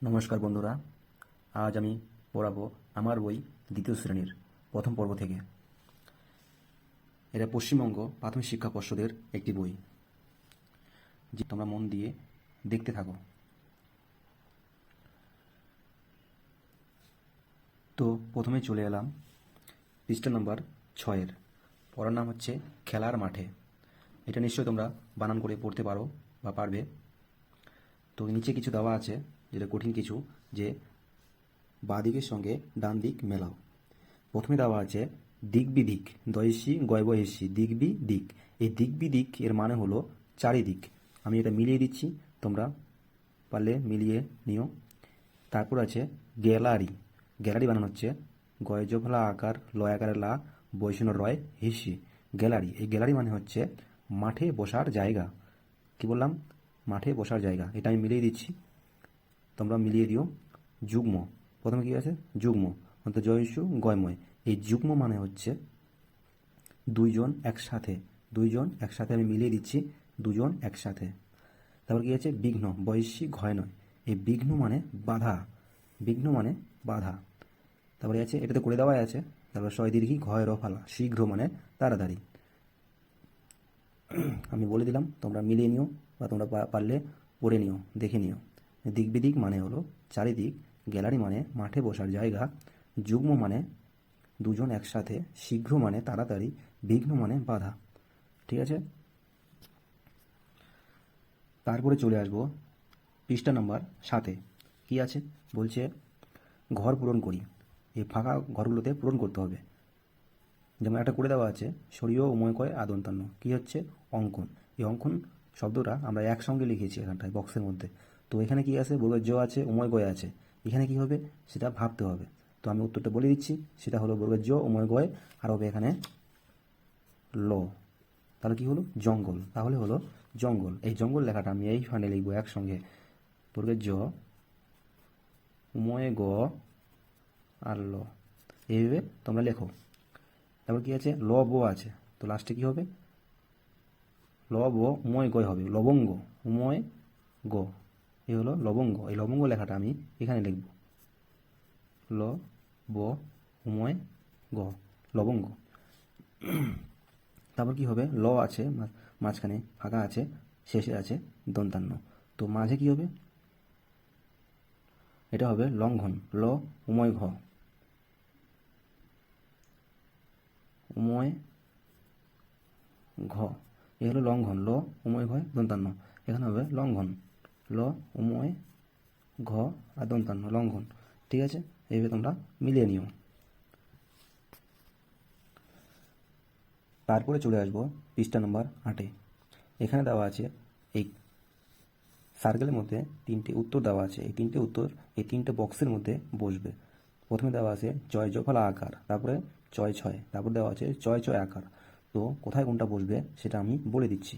নমস্কার বন্ধুরা, আজ আমি পড়াবো আমার বই দ্বিতীয় শ্রেণীর প্রথম পর্ব থেকে। এটা পশ্চিমবঙ্গ প্রাথমিক শিক্ষা পর্ষদের একটি বই, যে তোমরা মন দিয়ে দেখতে থাকো। তো প্রথমে চলে এলাম পৃষ্ঠা নম্বর 6-এর। পড়ার নাম হচ্ছে খেলার মাঠে। এটা নিশ্চয়ই তোমরা বানান করে পড়তে পারো বা পারবে। তো নিচে কিছু দেওয়া আছে, যেটা কঠিন কিছু, যে বাঁ দিকের সঙ্গে ডান দিক মেলাও। প্রথমে দেওয়া আছে দিক বিদিক, দয়সী গয়বহেসী, দিক বি দিক। এই দিক বিদিক এর মানে হলো চারিদিক। আমি এটা মিলিয়ে দিচ্ছি, তোমরা পারলে মিলিয়ে নিও। তারপর আছে গ্যালারি। গ্যালারি বানানো হচ্ছে গয়জফলা আকার, লয় আকারের লা, বৈষ্ণ রয় হিসি। গ্যালারি, এই গ্যালারি মানে হচ্ছে মাঠে বসার জায়গা। কি বললাম? মাঠে বসার জায়গা। এটা আমি মিলিয়ে দিচ্ছি, তোমরা মিলিয়ে দিও। যুগ্ম, প্রথমে কি আছে? যুগ্ম অন্ত জয়সু গয়ময়। এই যুগ্ম মানে হচ্ছে দুইজন একসাথে। দুইজন একসাথে, আমি মিলিয়ে দিচ্ছি, দুজন একসাথে। তারপর কি আছে? বিঘ্ন, বৈশ্বিক ঘয় নয়। এই বিঘ্ন মানে বাধা। বিঘ্ন মানে বাধা। তারপরে আছে, এটাতে করে দেওয়াই আছে। তারপর শয় দীর্ঘি ঘয় রফালা, শীঘ্র মানে তাড়াতাড়ি। আমি বলে দিলাম, তোমরা মিলিয়ে নিও বা তোমরা পারলে পড়ে নিও, দেখে নিও। দিক বিদিক মানে হলো চারিদিক, গ্যালারি মানে মাঠে বসার জায়গা, যুগ্ম মানে দুজন একসাথে, শীঘ্র মানে তাড়াতাড়ি, বিঘ্ন মানে বাধা। ঠিক আছে? তারপরে চলে আসবো পৃষ্ঠা নম্বর 7-এ। কি আছে? বলছে ঘর পূরণ করি। এই ফাঁকা ঘরগুলোতে পূরণ করতে হবে। যেমন একটা করে দেওয়া আছে, সরিয় উময় কয় আদন্তান্ন। কি হচ্ছে? অঙ্কন। এই অঙ্কন শব্দটা আমরা একসঙ্গে লিখেছি এখানটায় বক্সের মধ্যে। তো এখানে কি আছে? বর্গের জ আছে, উময় গয় আছে। এখানে কি হবে সেটা ভাবতে হবে। তো আমি উত্তরটা বলে দিচ্ছি, সেটা হলো বর্গের জ, উময় গয়, আর হবে এখানে ল। তাহলে কি হলো? জঙ্গল। তাহলে হলো জঙ্গল। এই জঙ্গল লেখাটা আমি এই ফানে লিখবো একসঙ্গে, বর্গের জ, উময় গ আর ল। এইভাবে তোমরা লেখো। তারপর কি আছে? ল ব আছে, তো লাস্টে কি হবে? ল ব উময় গয় হবে, লবঙ্গ। উময় গ, এই হলো লবঙ্গ। এই লবঙ্গ লেখাটা আমি এখানে লিখব, ল ব উময় গ, লবঙ্গ। তারপর কি হবে? ল আছে মাঝখানে, ফাঁকা আছে, শেষে আছে দন্তান্ন। তো মাঝে কি হবে? এটা হবে লঙ্ঘন, ল উময় ঘ, উময় ঘ। এ হলো লঙ্ঘন, ল উময় ঘয় দন্তান্ন। এখানে হবে লঙ্ঘন, ল উময় ঘ আর দন্তান্ন, লঙ্ঘন। ঠিক আছে? এইভাবে তোমরা মিলিয়ে নিও। তারপরে চলে আসবো পৃষ্ঠা নম্বর 8-এ। এখানে দেওয়া আছে এই সার্কেলের মধ্যে 3টে উত্তর দেওয়া আছে। এই 3টে উত্তর এই 3টে বক্সের মধ্যে বসবে। প্রথমে দেওয়া আছে চয় জফলা আকার, তারপরে চয় ছয়, তারপর দেওয়া আছে চয় চয় আকার। তো কোথায় কোনটা বসবে সেটা আমি বলে দিচ্ছি।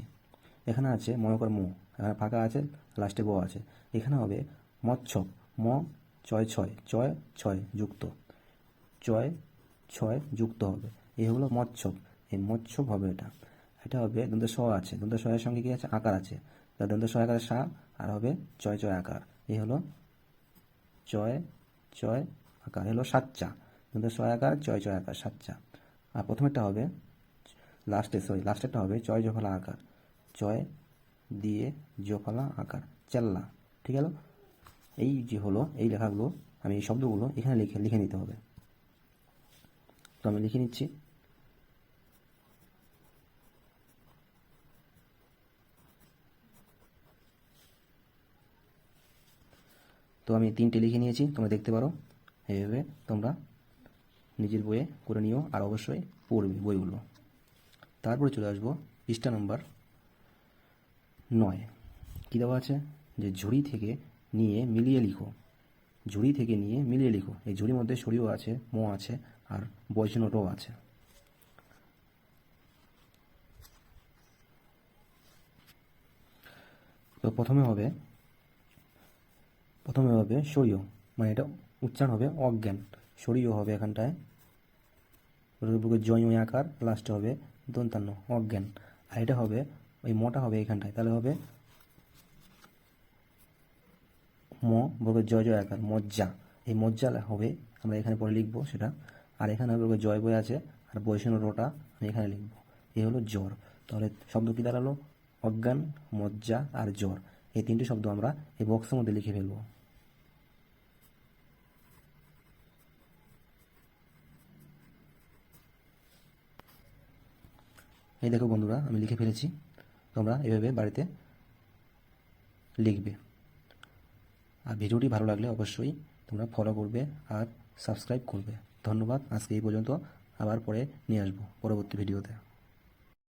এখানে আছে ময়কর মো, এখানে ফাঁকা আছে, লাস্টে ব আছে। এখানে হবে মচ্ছব, ম চয় ছয়, চয় ছয় যুক্ত, চয় ছয় যুক্ত হবে। এই হলো মচ্ছব। এই মচ্ছব হবে এটা। এটা হবে দন্ত স আছে, দন্ত সয়ের সঙ্গে কি আছে? আকার আছে, তার দন্ত স আকারে সা, আর হবে চয় চয় আকার। এই হলো চয় চয় আকার, হলো সাচ্চা। দন্ত স আকার, চয় চয় আকার, সাচ্চা। আর প্রথমেরটা হবে লাস্টেরটা হবে চয় জফলা আকার, চয় দিয়ে জফলা আকার, চেল্লা। ঠিক আছে? এই যে হলো এই লেখাগুলো, আমি এই শব্দগুলো এখানে লিখে নিতে হবে। তো আমি লিখে নিচ্ছি। তো আমি 3টে লিখে নিয়েছি, তোমরা দেখতে পারো। এইভাবে তোমরা নিজের বইয়ে করে নিও, আর অবশ্যই পড়বে বইগুলো। তারপরে চলে আসবো পৃষ্ঠা নম্বর 9। কী দেওয়া আছে? যে ঝুড়ি থেকে নিয়ে মিলিয়ে লিখো। ঝুড়ি থেকে নিয়ে মিলিয়ে লিখো। এই ঝুড়ির মধ্যে সরিও আছে, মো আছে, আর বয়সন র আছে। তো প্রথমে হবে সরিয়, মানে এটা উচ্চারণ হবে অজ্ঞান। সরিয় হবে এখানটায় জয় আকার, লাস্টে হবে দন্তান্ন, অজ্ঞান। আর এটা হবে ওই মোটা হবে এখানটায়, তাহলে হবে ম বর্গের জয় জয় আকার মজ্জা, এই মজ্জা হবে আমরা এখানে পরে লিখবো সেটা, আর এখানে বর্গের জয় বই আছে আর বৈষ্ণব রোটা আমি এখানে লিখবো। এই হলো জ্বর। তাহলে শব্দ কী দাঁড়ালো? অজ্ঞান, মজ্জা আর জ্বর, এই তিনটি শব্দ আমরা এই বক্সের মধ্যে লিখে ফেলবো। এই দেখো বন্ধুরা, আমি লিখে ফেলেছি। তোমরা এভাবে বাড়িতে লিখবে। আর ভিডিওটি ভালো লাগলে অবশ্যই তোমরা ফলো করবে আর সাবস্ক্রাইব করবে। ধন্যবাদ। আজকে এই পর্যন্ত, আবার পরে নিয়ে আসবো পরবর্তী ভিডিওতে।